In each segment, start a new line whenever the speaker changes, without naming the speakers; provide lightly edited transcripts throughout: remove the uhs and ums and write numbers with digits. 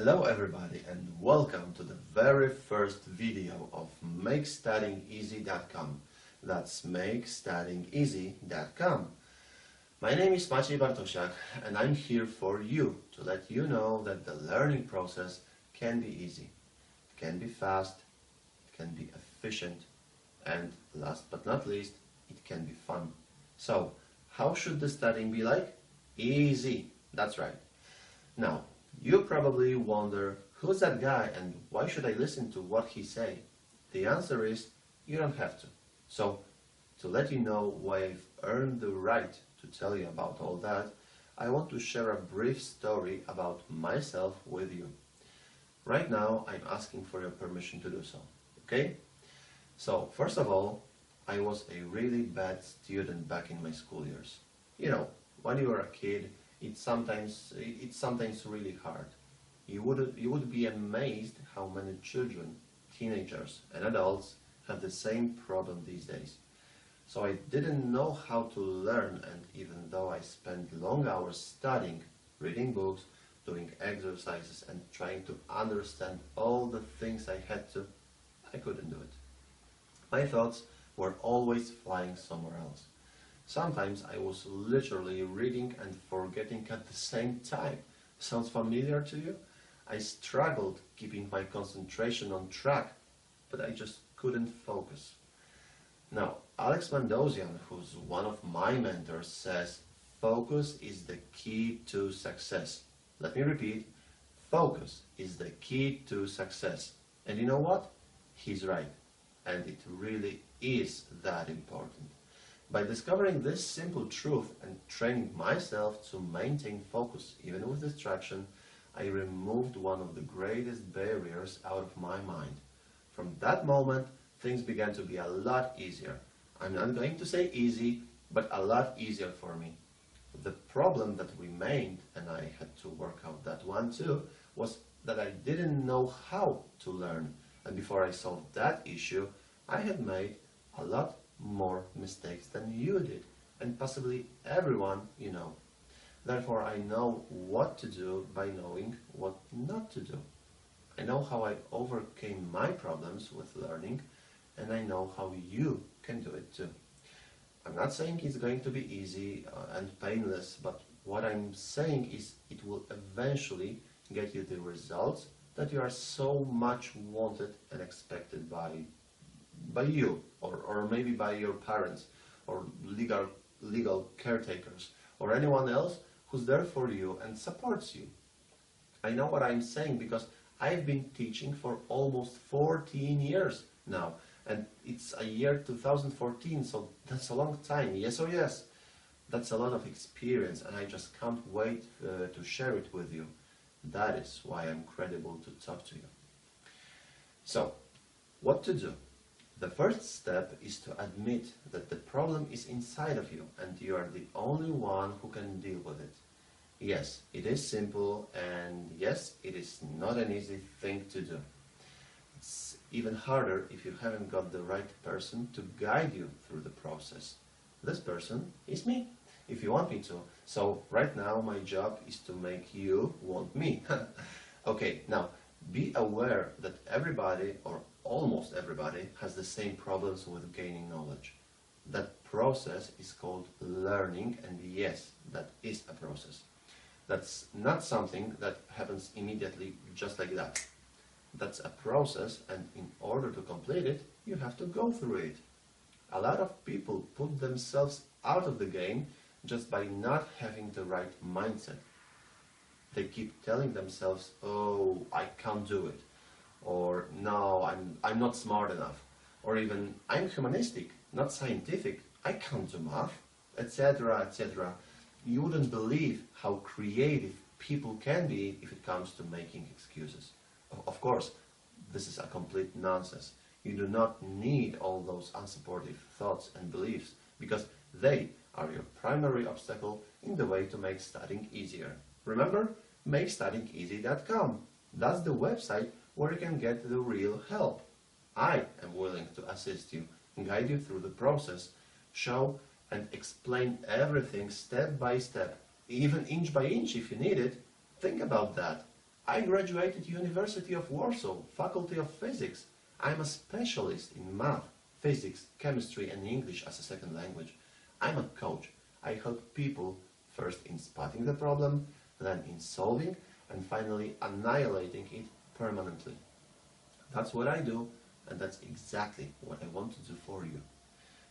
Hello everybody and welcome to the very first video of MakeStudyingEasy.com. That's MakeStudyingEasy.com. My name is Maciej Bartosiak and I'm here for you to let you know that the learning process can be easy, it can be fast, it can be efficient, and last but not least, it can be fun. So, how should the studying be like? Easy, that's right. Now, you probably wonder, who's that guy and why should I listen to what he say? The answer is, you don't have to. So, to let you know why I've earned the right to tell you about all that, I want to share a brief story about myself with you. Right now, I'm asking for your permission to do so, okay? So, first of all, I was a really bad student back in my school years. You know, when you were a kid, it's sometimes really hard. You would be amazed how many children, teenagers and adults have the same problem these days. So I didn't know how to learn, and even though I spent long hours studying, reading books, doing exercises and trying to understand all the things I had to, I couldn't do it. My thoughts were always flying somewhere else. Sometimes I was literally reading and forgetting at the same time. Sounds familiar to you? I struggled keeping my concentration on track, but I just couldn't focus. Now, Alex Mandosian, who's one of my mentors, says, focus is the key to success. Let me repeat, focus is the key to success. And you know what? He's right. And it really is that important. By discovering this simple truth and training myself to maintain focus even with distraction, I removed one of the greatest barriers out of my mind. From that moment, things began to be a lot easier. I'm not going to say easy, but a lot easier for me. The problem that remained, and I had to work out that one too, was that I didn't know how to learn. And before I solved that issue, I had made a lot more mistakes than you did, and possibly everyone you know. Therefore, I know what to do by knowing what not to do. I know how I overcame my problems with learning, and I know how you can do it too. I'm not saying it's going to be easy and painless, but what I'm saying is it will eventually get you the results that you are so much wanted and expected by you, or maybe by your parents, or legal caretakers, or anyone else who's there for you and supports you. I know what I'm saying because I've been teaching for almost 14 years now, and it's a year 2014, so that's a long time. Yes or yes? That's a lot of experience, and I just can't wait to share it with you. That is why I'm credible to talk to you. So, what to do? The first step is to admit that the problem is inside of you and you are the only one who can deal with it. Yes, it is simple, and yes, it is not an easy thing to do. It's even harder if you haven't got the right person to guide you through the process. This person is me, if you want me to. So right now my job is to make you want me. Okay, now be aware that everybody, or almost everybody, has the same problems with gaining knowledge. That process is called learning, and yes, that is a process. That's not something that happens immediately just like that. That's a process, and in order to complete it, you have to go through it. A lot of people put themselves out of the game just by not having the right mindset. They keep telling themselves, oh, I can't do it, or no, I'm not smart enough, or even I'm humanistic, not scientific, I can't do math, etc., etc. You wouldn't believe how creative people can be if it comes to making excuses. Of course, this is a complete nonsense. You do not need all those unsupportive thoughts and beliefs, because they are your primary obstacle in the way to make studying easier. Remember, MakeStudyingEasy.com. That's the website where you can get the real help. I am willing to assist you, guide you through the process, show and explain everything step by step, even inch by inch if you need it. Think about that. I graduated University of Warsaw, Faculty of Physics. I'm a specialist in math, physics, chemistry and English as a second language. I'm a coach. I help people first in spotting the problem, then in solving, and finally annihilating it permanently. That's what I do, and that's exactly what I want to do for you.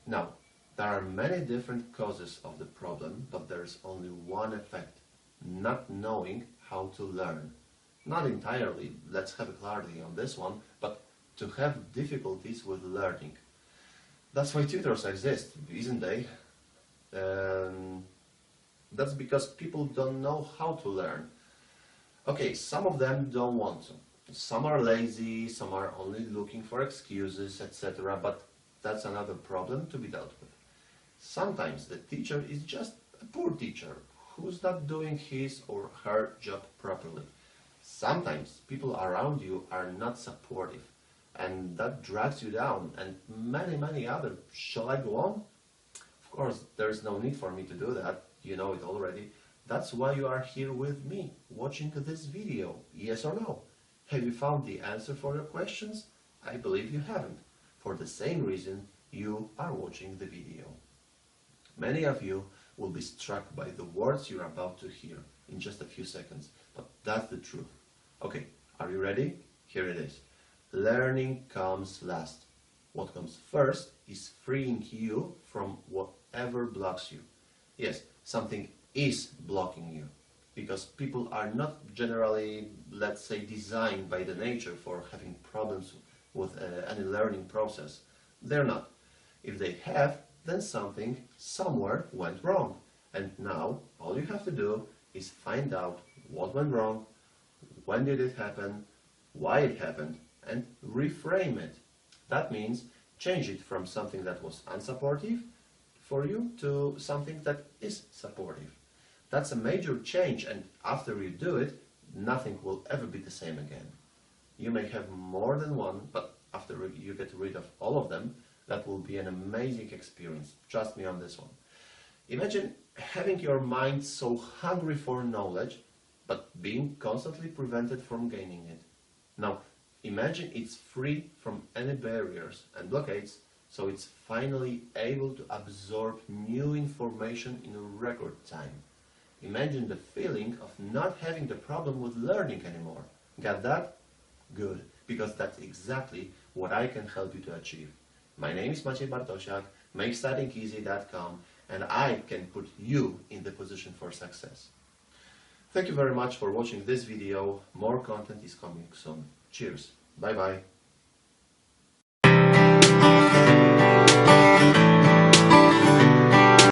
Now, there are many different causes of the problem, but there's only one effect: not knowing how to learn. Not entirely, let's have a clarity on this one, but to have difficulties with learning. That's why tutors exist, isn't they? That's because people don't know how to learn. Okay, some of them don't want to. Some are lazy, some are only looking for excuses, etc. But that's another problem to be dealt with. Sometimes the teacher is just a poor teacher who's not doing his or her job properly. Sometimes people around you are not supportive, and that drags you down, and many other. Shall I go on? Of course, there's no need for me to do that. You know it already. That's why you are here with me, watching this video. Yes or no? Have you found the answer for your questions? I believe you haven't. For the same reason, you are watching the video. Many of you will be struck by the words you're about to hear in just a few seconds, but that's the truth. Okay, are you ready? Here it is. Learning comes last. What comes first is freeing you from whatever blocks you. Yes, something is blocking you, because people are not generally, let's say, designed by the nature for having problems with any learning process. They're not. If they have, then something somewhere went wrong. And now all you have to do is find out what went wrong, when did it happen, why it happened, and reframe it. That means change it from something that was unsupportive for you to something that is supportive. That's a major change, and after you do it, nothing will ever be the same again. You may have more than one, but after you get rid of all of them, that will be an amazing experience. Trust me on this one. Imagine having your mind so hungry for knowledge, but being constantly prevented from gaining it. Now, imagine it's free from any barriers and blockades, so it's finally able to absorb new information in a record time. Imagine the feeling of not having the problem with learning anymore. Got that? Good, because that's exactly what I can help you to achieve. My name is Maciej Bartosiak, MakeStudyingEasy.com, and I can put you in the position for success. Thank you very much for watching this video. More content is coming soon. Cheers. Bye bye.